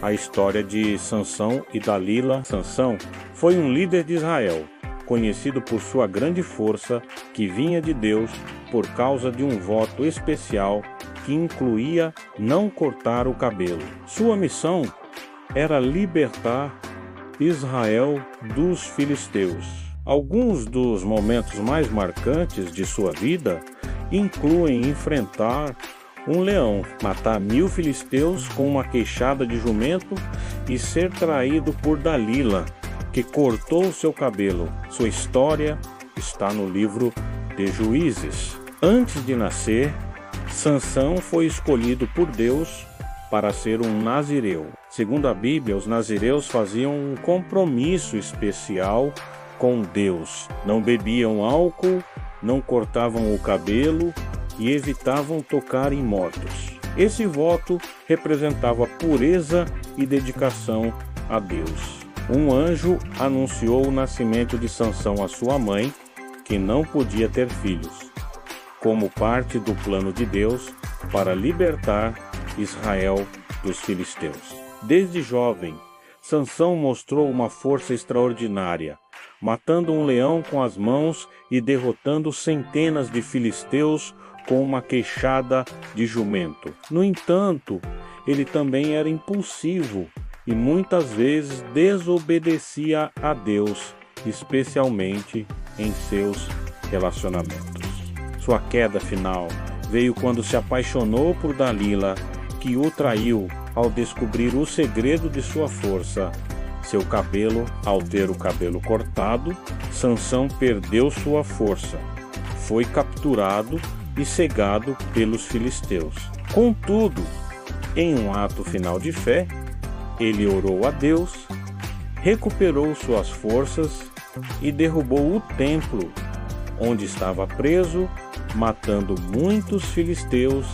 a história de Sansão e Dalila. Sansão foi um líder de Israel, conhecido por sua grande força que vinha de Deus por causa de um voto especial que incluía não cortar o cabelo. Sua missão era libertar Israel dos filisteus. Alguns dos momentos mais marcantes de sua vida incluem enfrentar um leão, matar 1000 filisteus com uma queixada de jumento e ser traído por Dalila, que cortou seu cabelo. Sua história está no livro de Juízes. Antes de nascer, Sansão foi escolhido por Deus para ser um nazireu. Segundo a Bíblia, os nazireus faziam um compromisso especial com Deus. Não bebiam álcool, não cortavam o cabelo e evitavam tocar em mortos. Esse voto representava pureza e dedicação a Deus. Um anjo anunciou o nascimento de Sansão à sua mãe, que não podia ter filhos, como parte do plano de Deus para libertar Israel dos filisteus. Desde jovem, Sansão mostrou uma força extraordinária, matando um leão com as mãos e derrotando centenas de filisteus com uma queixada de jumento. No entanto, ele também era impulsivo e muitas vezes desobedecia a Deus, especialmente em seus relacionamentos. Sua queda final veio quando se apaixonou por Dalila, que o traiu ao descobrir o segredo de sua força. Seu cabelo, ao ter o cabelo cortado, Sansão perdeu sua força, foi capturado e cegado pelos filisteus. Contudo, em um ato final de fé, ele orou a Deus, recuperou suas forças e derrubou o templo onde estava preso, matando muitos filisteus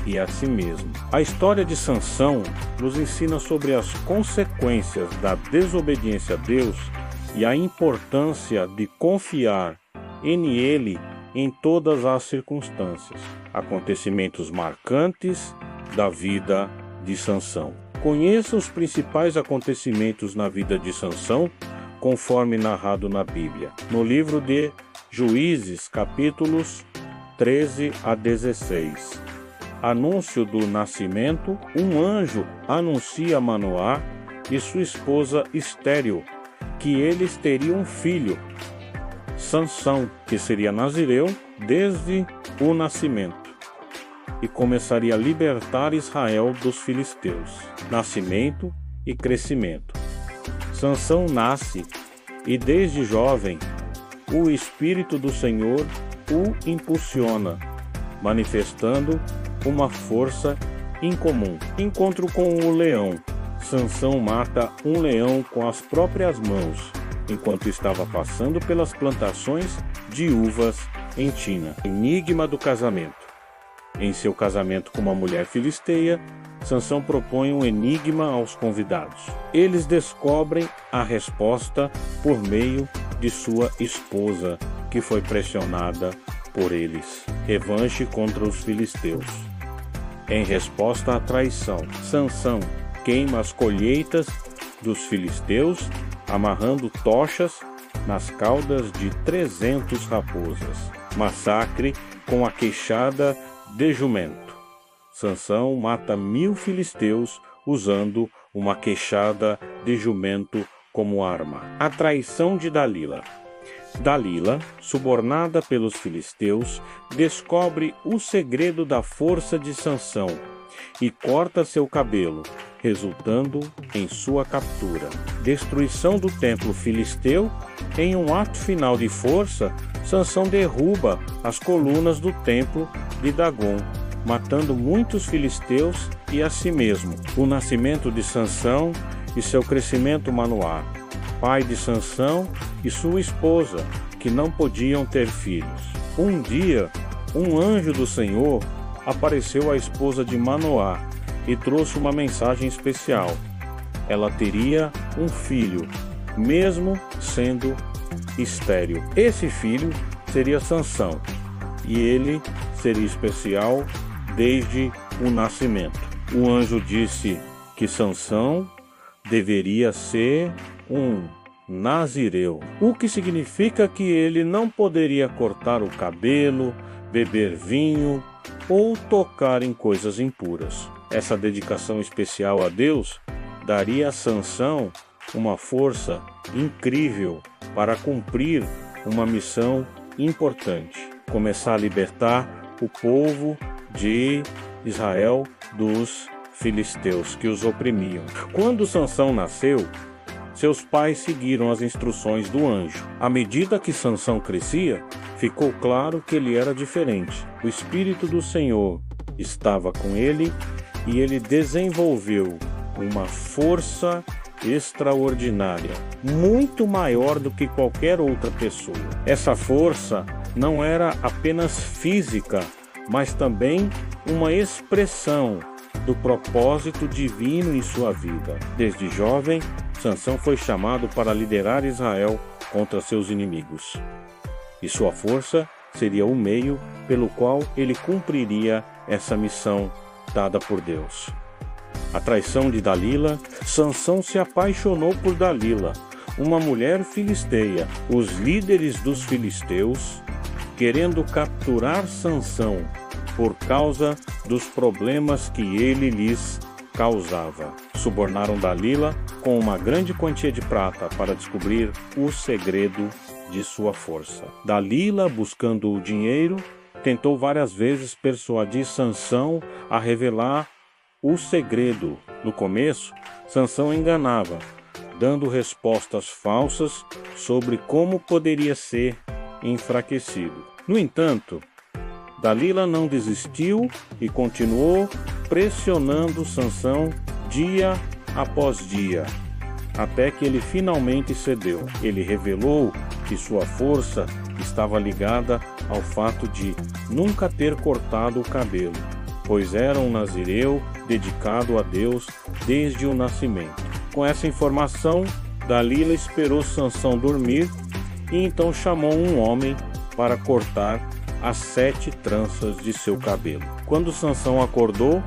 e a si mesmo. A história de Sansão nos ensina sobre as consequências da desobediência a Deus e a importância de confiar nele em todas as circunstâncias. Acontecimentos marcantes da vida de Sansão. Conheça os principais acontecimentos na vida de Sansão, conforme narrado na Bíblia. No livro de Juízes, capítulos 13 a 16. Anúncio do nascimento. Um anjo anuncia a Manoá e sua esposa estéril que eles teriam um filho, Sansão, que seria nazireu desde o nascimento e começaria a libertar Israel dos filisteus. Nascimento e crescimento. Sansão nasce e desde jovem o Espírito do Senhor o impulsiona, manifestando uma força incomum. Encontro com o leão. Sansão mata um leão com as próprias mãos, enquanto estava passando pelas plantações de uvas em Tina. Enigma do casamento. Em seu casamento com uma mulher filisteia, Sansão propõe um enigma aos convidados. Eles descobrem a resposta por meio de sua esposa, que foi pressionada por eles. Revanche contra os filisteus. Em resposta à traição, Sansão queima as colheitas dos filisteus, amarrando tochas nas caudas de 300 raposas. Massacre com a queixada de jumento. Sansão mata 1000 filisteus usando uma queixada de jumento como arma. A traição de Dalila. Dalila, subornada pelos filisteus, descobre o segredo da força de Sansão e corta seu cabelo, resultando em sua captura. Destruição do templo filisteu. Em um ato final de força, Sansão derruba as colunas do templo de Dagon, matando muitos filisteus e a si mesmo. O nascimento de Sansão e seu crescimento Manoá, pai de Sansão e sua esposa, que não podiam ter filhos. Um dia, um anjo do Senhor apareceu à esposa de Manoá e trouxe uma mensagem especial. Ela teria um filho, mesmo sendo estéril. Esse filho seria Sansão, e ele seria especial desde o nascimento. O anjo disse que Sansão deveria ser um nazireu, o que significa que ele não poderia cortar o cabelo, beber vinho ou tocar em coisas impuras. Essa dedicação especial a Deus daria a Sansão uma força incrível para cumprir uma missão importante: começar a libertar o povo de Israel dos filisteus que os oprimiam. Quando Sansão nasceu, seus pais seguiram as instruções do anjo. À medida que Sansão crescia, ficou claro que ele era diferente. O Espírito do Senhor estava com ele e ele desenvolveu uma força extraordinária, muito maior do que qualquer outra pessoa. Essa força não era apenas física, mas também uma expressão do propósito divino em sua vida. Desde jovem, Sansão foi chamado para liderar Israel contra seus inimigos. E sua força seria o meio pelo qual ele cumpriria essa missão dada por Deus. A traição de Dalila. Sansão se apaixonou por Dalila, uma mulher filisteia. Os líderes dos filisteus, querendo capturar Sansão por causa dos problemas que ele lhes causava, subornaram Dalila com uma grande quantia de prata para descobrir o segredo de sua força. Dalila, buscando o dinheiro, tentou várias vezes persuadir Sansão a revelar o segredo. No começo, Sansão enganava, dando respostas falsas sobre como poderia ser enfraquecido. No entanto, Dalila não desistiu e continuou pressionando Sansão dia após dia, até que ele finalmente cedeu. Ele revelou que sua força estava ligada ao fato de nunca ter cortado o cabelo, pois era um nazireu dedicado a Deus desde o nascimento. Com essa informação, Dalila esperou Sansão dormir e então chamou um homem para cortar as 7 tranças de seu cabelo. Quando Sansão acordou,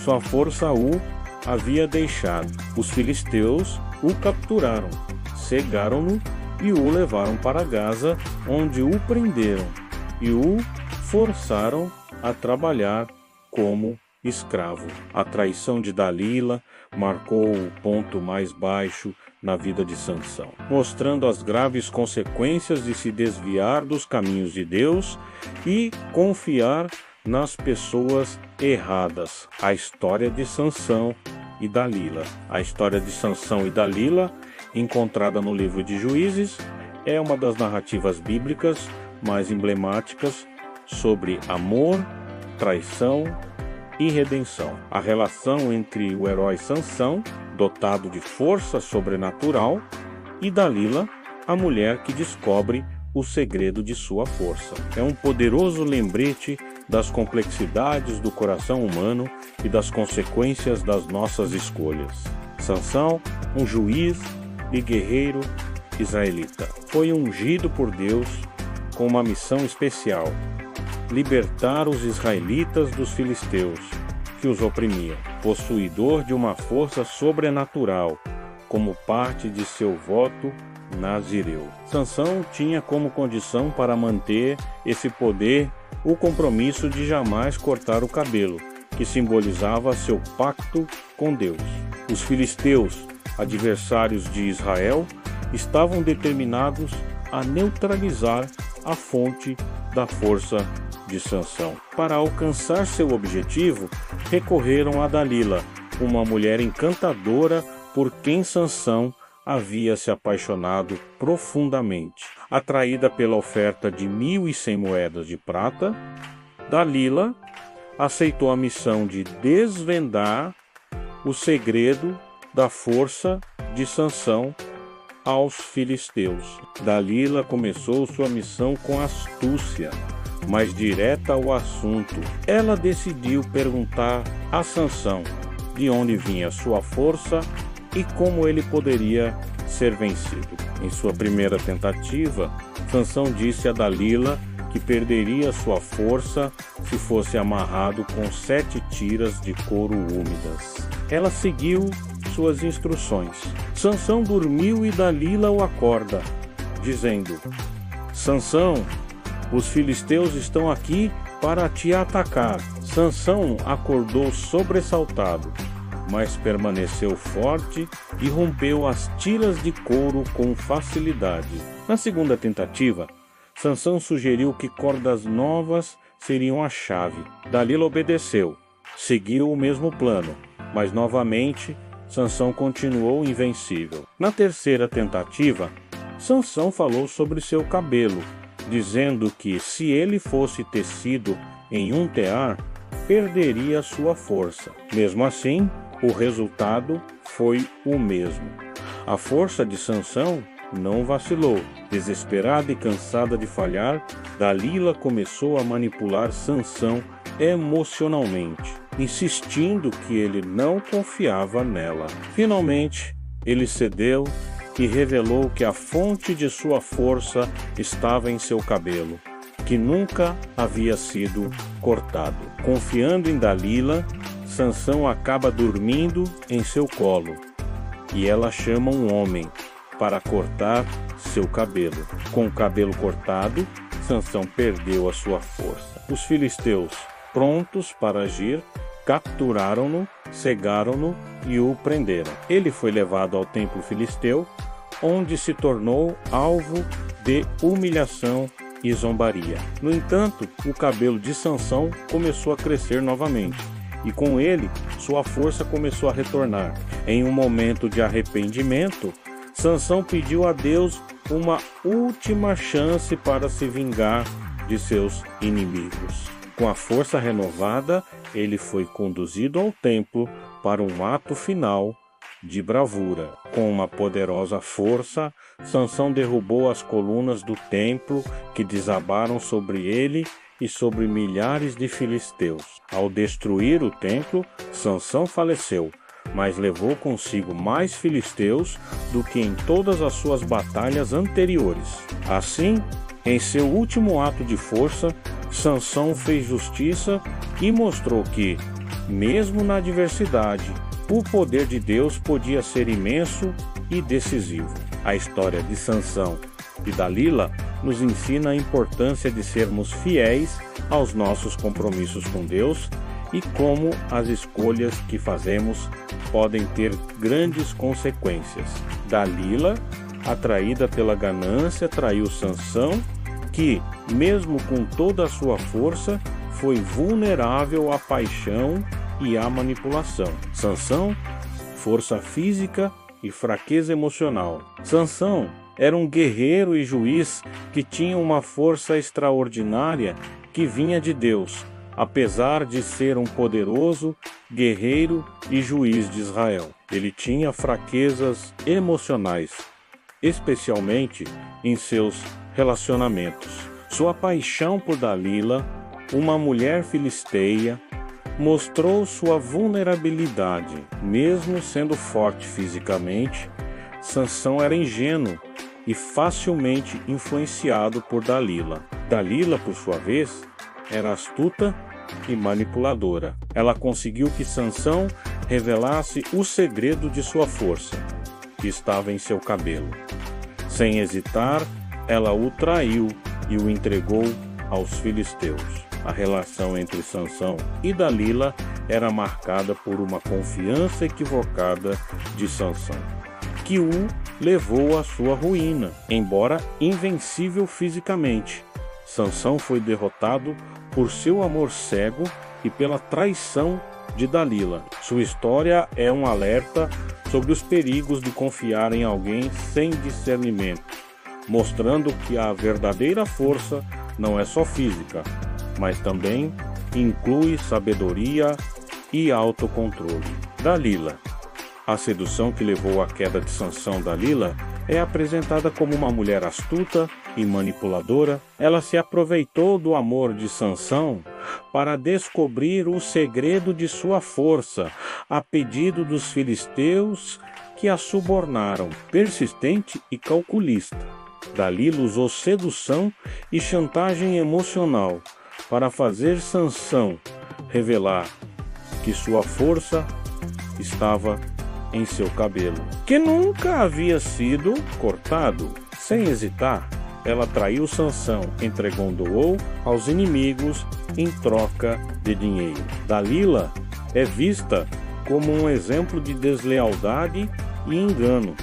sua força o havia deixado. Os filisteus o capturaram, cegaram-no e o levaram para Gaza, onde o prenderam e o forçaram a trabalhar como escravo. A traição de Dalila marcou o ponto mais baixo na vida de Sansão, mostrando as graves consequências de se desviar dos caminhos de Deus e confiar nas pessoas erradas. A história de Sansão e Dalila. A história de Sansão e Dalila, encontrada no livro de Juízes, é uma das narrativas bíblicas mais emblemáticas sobre amor, traição e redenção. A relação entre o herói Sansão, dotado de força sobrenatural, e Dalila, a mulher que descobre o segredo de sua força. É um poderoso lembrete das complexidades do coração humano e das consequências das nossas escolhas. Sansão, um juiz e guerreiro israelita, foi ungido por Deus com uma missão especial: libertar os israelitas dos filisteus que os oprimiam, possuidor de uma força sobrenatural, como parte de seu voto nazireu. Sansão tinha como condição para manter esse poder o compromisso de jamais cortar o cabelo, que simbolizava seu pacto com Deus. Os filisteus, adversários de Israel, estavam determinados a neutralizar a fonte da força de Sansão. Para alcançar seu objetivo, recorreram a Dalila, uma mulher encantadora por quem Sansão havia se apaixonado profundamente. Atraída pela oferta de 1.100 moedas de prata, Dalila aceitou a missão de desvendar o segredo da força de Sansão aos filisteus. Dalila começou sua missão com astúcia, mas direta ao assunto. Ela decidiu perguntar a Sansão de onde vinha sua força e como ele poderia ser vencido. Em sua primeira tentativa, Sansão disse a Dalila que perderia sua força se fosse amarrado com 7 tiras de couro úmidas. Ela seguiu suas instruções. Sansão dormiu e Dalila o acorda, dizendo: Sansão, os filisteus estão aqui para te atacar. Sansão acordou sobressaltado, mas permaneceu forte e rompeu as tiras de couro com facilidade. Na segunda tentativa, Sansão sugeriu que cordas novas seriam a chave. Dalila obedeceu, seguiu o mesmo plano, mas novamente Sansão continuou invencível. Na terceira tentativa, Sansão falou sobre seu cabelo, dizendo que se ele fosse tecido em um tear, perderia sua força. Mesmo assim, o resultado foi o mesmo. A força de Sansão não vacilou. Desesperada e cansada de falhar, Dalila começou a manipular Sansão emocionalmente, insistindo que ele não confiava nela. Finalmente, ele cedeu e revelou que a fonte de sua força estava em seu cabelo, que nunca havia sido cortado. Confiando em Dalila, Sansão acaba dormindo em seu colo, e ela chama um homem para cortar seu cabelo. Com o cabelo cortado, Sansão perdeu a sua força. Os filisteus, prontos para agir, capturaram-no, cegaram-no e o prenderam. Ele foi levado ao templo filisteu, onde se tornou alvo de humilhação e zombaria. No entanto, o cabelo de Sansão começou a crescer novamente, e com ele, sua força começou a retornar. Em um momento de arrependimento, Sansão pediu a Deus uma última chance para se vingar de seus inimigos. Com a força renovada, ele foi conduzido ao templo para um ato final de bravura. Com uma poderosa força, Sansão derrubou as colunas do templo que desabaram sobre ele e sobre milhares de filisteus. Ao destruir o templo, Sansão faleceu, mas levou consigo mais filisteus do que em todas as suas batalhas anteriores. Assim, em seu último ato de força, Sansão fez justiça e mostrou que, mesmo na adversidade, o poder de Deus podia ser imenso e decisivo. A história de Sansão e Dalila nos ensina a importância de sermos fiéis aos nossos compromissos com Deus e como as escolhas que fazemos podem ter grandes consequências. Dalila, atraída pela ganância, traiu Sansão, que, mesmo com toda a sua força, foi vulnerável à paixão e à manipulação. Sansão, força física e fraqueza emocional. Sansão era um guerreiro e juiz que tinha uma força extraordinária que vinha de Deus, apesar de ser um poderoso guerreiro e juiz de Israel. Ele tinha fraquezas emocionais, especialmente em seus relacionamentos. Sua paixão por Dalila, uma mulher filisteia, mostrou sua vulnerabilidade. Mesmo sendo forte fisicamente, Sansão era ingênuo e facilmente influenciado por Dalila. Dalila, por sua vez, era astuta e manipuladora. Ela conseguiu que Sansão revelasse o segredo de sua força, que estava em seu cabelo. Sem hesitar, ela o traiu e o entregou aos filisteus. A relação entre Sansão e Dalila era marcada por uma confiança equivocada de Sansão, que o levou à sua ruína. Embora invencível fisicamente, Sansão foi derrotado por seu amor cego e pela traição de Dalila. Sua história é um alerta sobre os perigos de confiar em alguém sem discernimento, mostrando que a verdadeira força não é só física, mas também inclui sabedoria e autocontrole. Dalila. A sedução que levou à queda de Sansão. Dalila é apresentada como uma mulher astuta e manipuladora. Ela se aproveitou do amor de Sansão para descobrir o segredo de sua força, a pedido dos filisteus que a subornaram. Persistente e calculista, Dalila usou sedução e chantagem emocional para fazer Sansão revelar que sua força estava em seu cabelo, que nunca havia sido cortado. Sem hesitar, ela traiu Sansão, entregando-o aos inimigos em troca de dinheiro. Dalila é vista como um exemplo de deslealdade e engano,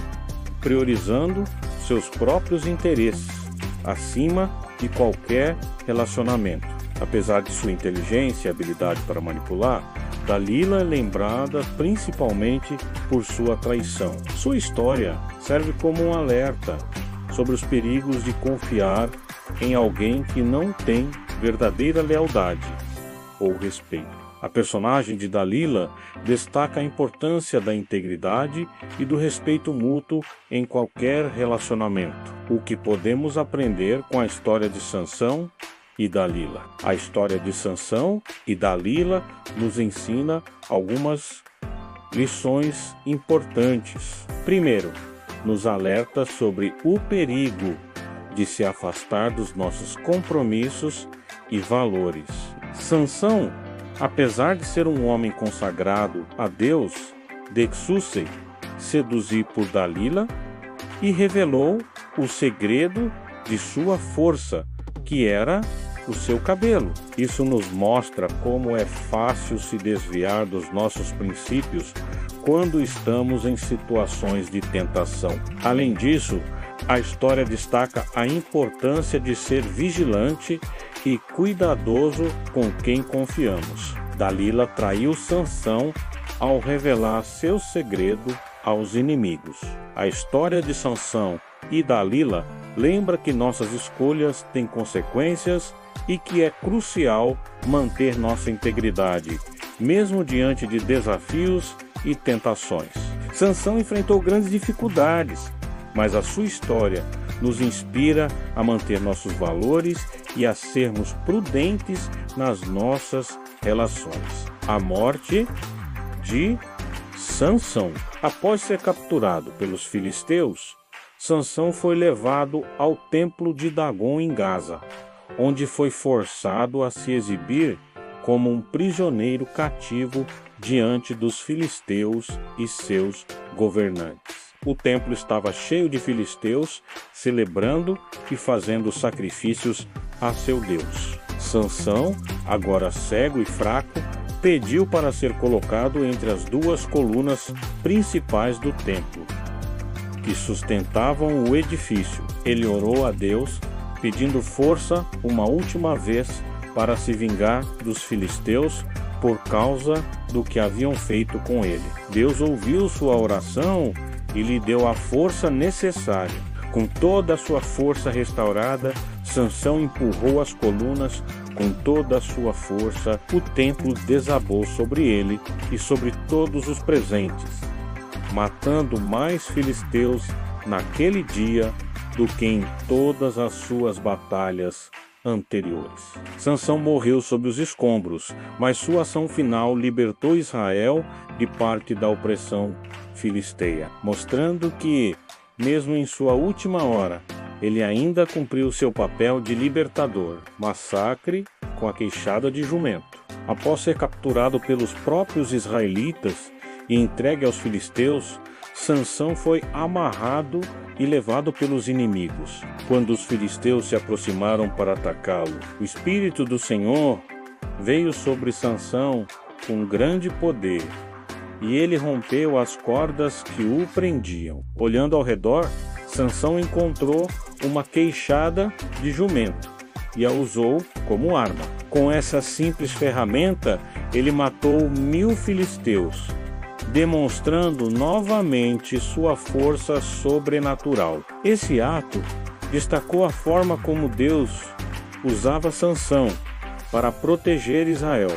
priorizando seus próprios interesses acima de qualquer relacionamento. Apesar de sua inteligência e habilidade para manipular, Dalila é lembrada principalmente por sua traição. Sua história serve como um alerta sobre os perigos de confiar em alguém que não tem verdadeira lealdade ou respeito. A personagem de Dalila destaca a importância da integridade e do respeito mútuo em qualquer relacionamento. O que podemos aprender com a história de Sansão e Dalila? A história de Sansão e Dalila nos ensina algumas lições importantes. Primeiro, nos alerta sobre o perigo de se afastar dos nossos compromissos e valores. Sansão, apesar de ser um homem consagrado a Deus, deixou-se seduzir por Dalila e revelou o segredo de sua força, que era o seu cabelo. Isso nos mostra como é fácil se desviar dos nossos princípios quando estamos em situações de tentação. Além disso, a história destaca a importância de ser vigilante e cuidadoso com quem confiamos. Dalila traiu Sansão ao revelar seu segredo aos inimigos. A história de Sansão e Dalila lembra que nossas escolhas têm consequências e que é crucial manter nossa integridade, mesmo diante de desafios e tentações. Sansão enfrentou grandes dificuldades, mas a sua história nos inspira a manter nossos valores e a sermos prudentes nas nossas relações. A morte de Sansão. Após ser capturado pelos filisteus, Sansão foi levado ao templo de Dagon em Gaza, onde foi forçado a se exibir como um prisioneiro cativo diante dos filisteus e seus governantes. O templo estava cheio de filisteus, celebrando e fazendo sacrifícios a seu Deus. Sansão, agora cego e fraco, pediu para ser colocado entre as duas colunas principais do templo, que sustentavam o edifício. Ele orou a Deus, pedindo força uma última vez para se vingar dos filisteus por causa do que haviam feito com ele. Deus ouviu sua oração e lhe deu a força necessária. Com toda a sua força restaurada, Sansão empurrou as colunas com toda a sua força. O templo desabou sobre ele e sobre todos os presentes, matando mais filisteus naquele dia do que em todas as suas batalhas anteriores. Sansão morreu sob os escombros, mas sua ação final libertou Israel de parte da opressão filisteia, mostrando que, mesmo em sua última hora, ele ainda cumpriu seu papel de libertador. Massacre com a queixada de jumento. Após ser capturado pelos próprios israelitas e entregue aos filisteus, Sansão foi amarrado e levado pelos inimigos. Quando os filisteus se aproximaram para atacá-lo, o Espírito do Senhor veio sobre Sansão com grande poder, e ele rompeu as cordas que o prendiam. Olhando ao redor, Sansão encontrou uma queixada de jumento e a usou como arma. Com essa simples ferramenta, ele matou 1000 filisteus, demonstrando novamente sua força sobrenatural. Esse ato destacou a forma como Deus usava Sansão para proteger Israel,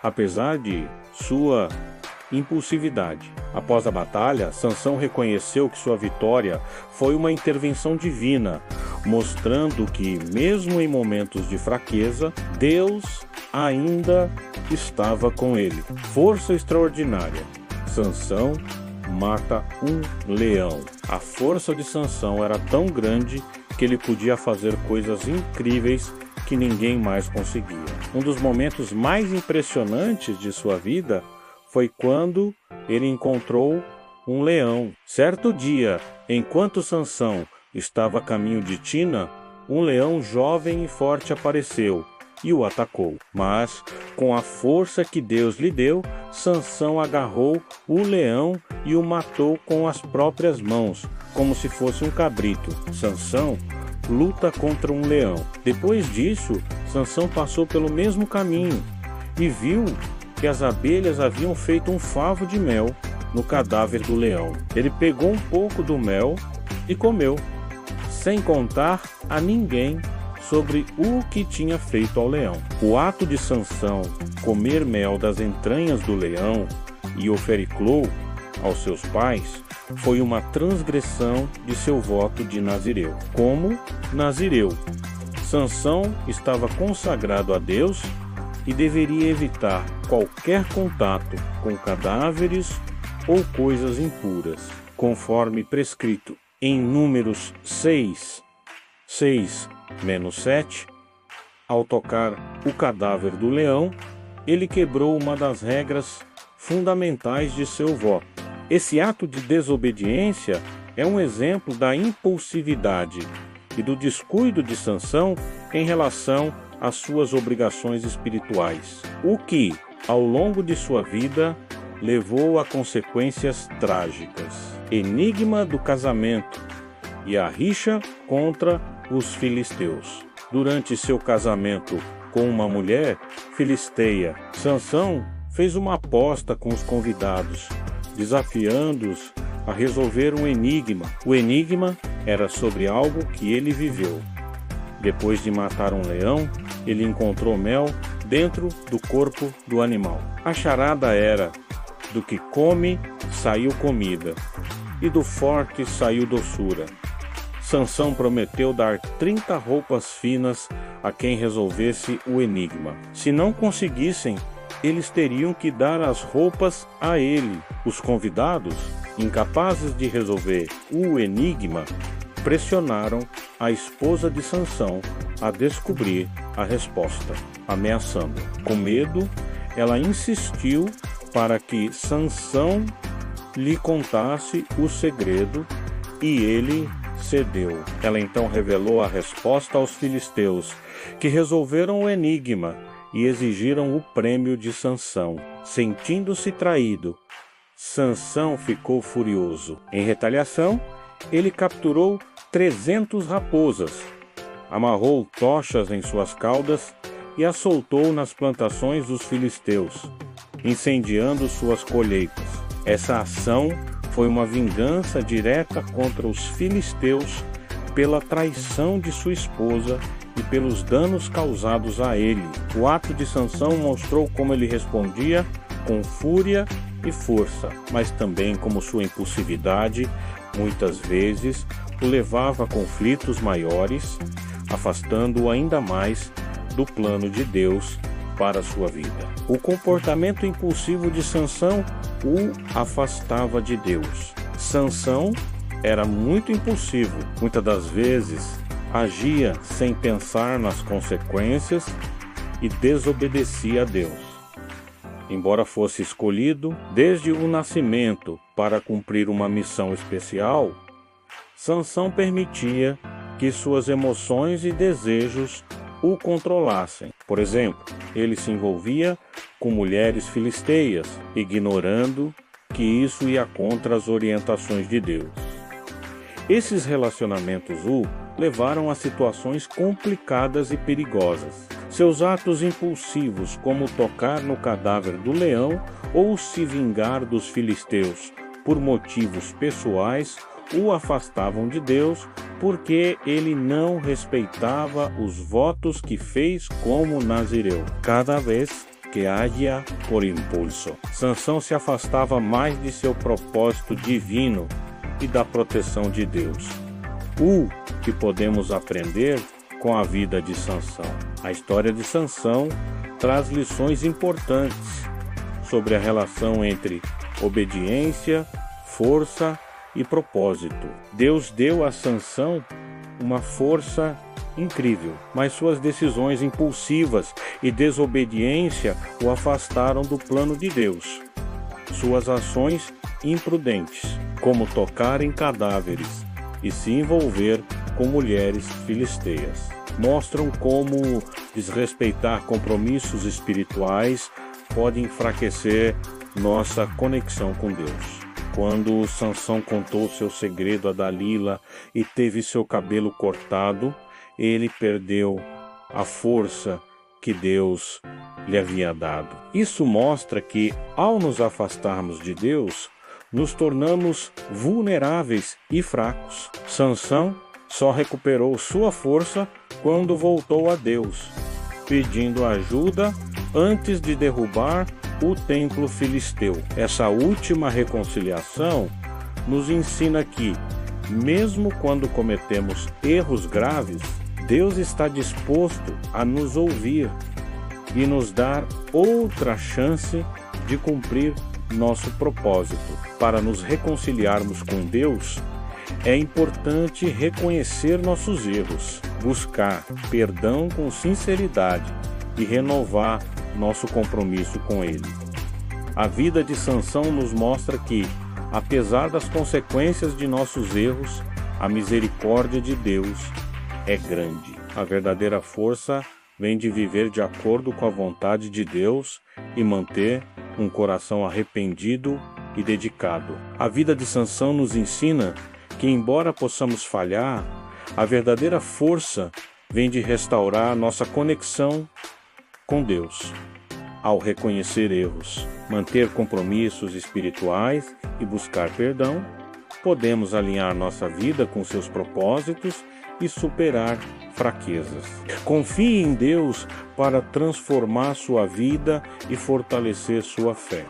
apesar de sua impulsividade. Após a batalha, Sansão reconheceu que sua vitória foi uma intervenção divina, mostrando que, mesmo em momentos de fraqueza, Deus ainda estava com ele. Força extraordinária. Sansão mata um leão. A força de Sansão era tão grande que ele podia fazer coisas incríveis que ninguém mais conseguia. Um dos momentos mais impressionantes de sua vida foi quando ele encontrou um leão. Certo dia, enquanto Sansão estava a caminho de Tina, um leão jovem e forte apareceu e o atacou. Mas, com a força que Deus lhe deu, Sansão agarrou o leão e o matou com as próprias mãos, como se fosse um cabrito. Sansão luta contra um leão. Depois disso, Sansão passou pelo mesmo caminho e viu que as abelhas haviam feito um favo de mel no cadáver do leão. Ele pegou um pouco do mel e comeu, sem contar a ninguém sobre o que tinha feito ao leão. O ato de Sansão comer mel das entranhas do leão e ofericou aos seus pais foi uma transgressão de seu voto de nazireu. Como nazireu, Sansão estava consagrado a Deus e deveria evitar qualquer contato com cadáveres ou coisas impuras, conforme prescrito em Números 6:6-7. Ao tocar o cadáver do leão, ele quebrou uma das regras fundamentais de seu voto. Esse ato de desobediência é um exemplo da impulsividade e do descuido de Sansão em relação às suas obrigações espirituais, o que, ao longo de sua vida, levou a consequências trágicas. Enigma do casamento e a rixa contra os filisteus. Durante seu casamento com uma mulher filisteia, Sansão fez uma aposta com os convidados, desafiando-os a resolver um enigma. O enigma era sobre algo que ele viveu. Depois de matar um leão, ele encontrou mel dentro do corpo do animal. A charada era: do que come, saiu comida, e do forte saiu doçura. Sansão prometeu dar 30 roupas finas a quem resolvesse o enigma. Se não conseguissem, eles teriam que dar as roupas a ele. Os convidados, incapazes de resolver o enigma, pressionaram a esposa de Sansão a descobrir a resposta, ameaçando. Com medo, ela insistiu para que Sansão lhe contasse o segredo e ele cedeu. Ela então revelou a resposta aos filisteus, que resolveram o enigma e exigiram o prêmio de Sansão. Sentindo-se traído, Sansão ficou furioso. Em retaliação, ele capturou 300 raposas, amarrou tochas em suas caudas e as soltou nas plantações dos filisteus, incendiando suas colheitas. Essa ação foi uma vingança direta contra os filisteus pela traição de sua esposa e pelos danos causados a ele. O ato de Sansão mostrou como ele respondia com fúria e força, mas também como sua impulsividade muitas vezes o levava a conflitos maiores, afastando-o ainda mais do plano de Deus para a sua vida. O comportamento impulsivo de Sansão o afastava de Deus. Sansão era muito impulsivo. Muitas das vezes agia sem pensar nas consequências e desobedecia a Deus. Embora fosse escolhido desde o nascimento para cumprir uma missão especial, Sansão permitia que suas emoções e desejos o controlassem. Por exemplo, ele se envolvia com mulheres filisteias, ignorando que isso ia contra as orientações de Deus. Esses relacionamentos o levaram a situações complicadas e perigosas. Seus atos impulsivos, como tocar no cadáver do leão ou se vingar dos filisteus por motivos pessoais, o afastavam de Deus porque ele não respeitava os votos que fez como nazireu. Cada vez que agia por impulso, Sansão se afastava mais de seu propósito divino e da proteção de Deus. O que podemos aprender com a vida de Sansão? A história de Sansão traz lições importantes sobre a relação entre obediência, força e propósito. Deus deu a Sansão uma força incrível, mas suas decisões impulsivas e desobediência o afastaram do plano de Deus. Suas ações imprudentes, como tocar em cadáveres e se envolver com mulheres filisteias, mostram como desrespeitar compromissos espirituais pode enfraquecer nossa conexão com Deus. Quando Sansão contou seu segredo a Dalila e teve seu cabelo cortado, ele perdeu a força que Deus lhe havia dado. Isso mostra que, ao nos afastarmos de Deus, nos tornamos vulneráveis e fracos. Sansão só recuperou sua força quando voltou a Deus, pedindo ajuda antes de derrubar o templo filisteu. Essa última reconciliação nos ensina que, mesmo quando cometemos erros graves, Deus está disposto a nos ouvir e nos dar outra chance de cumprir nosso propósito. Para nos reconciliarmos com Deus, é importante reconhecer nossos erros, buscar perdão com sinceridade e renovar nosso compromisso com Ele. A vida de Sansão nos mostra que, apesar das consequências de nossos erros, a misericórdia de Deus é grande. A verdadeira força vem de viver de acordo com a vontade de Deus e manter um coração arrependido e dedicado. A vida de Sansão nos ensina que, embora possamos falhar, a verdadeira força vem de restaurar nossa conexão com Deus. Ao reconhecer erros, manter compromissos espirituais e buscar perdão, podemos alinhar nossa vida com seus propósitos e superar fraquezas. Confie em Deus para transformar sua vida e fortalecer sua fé.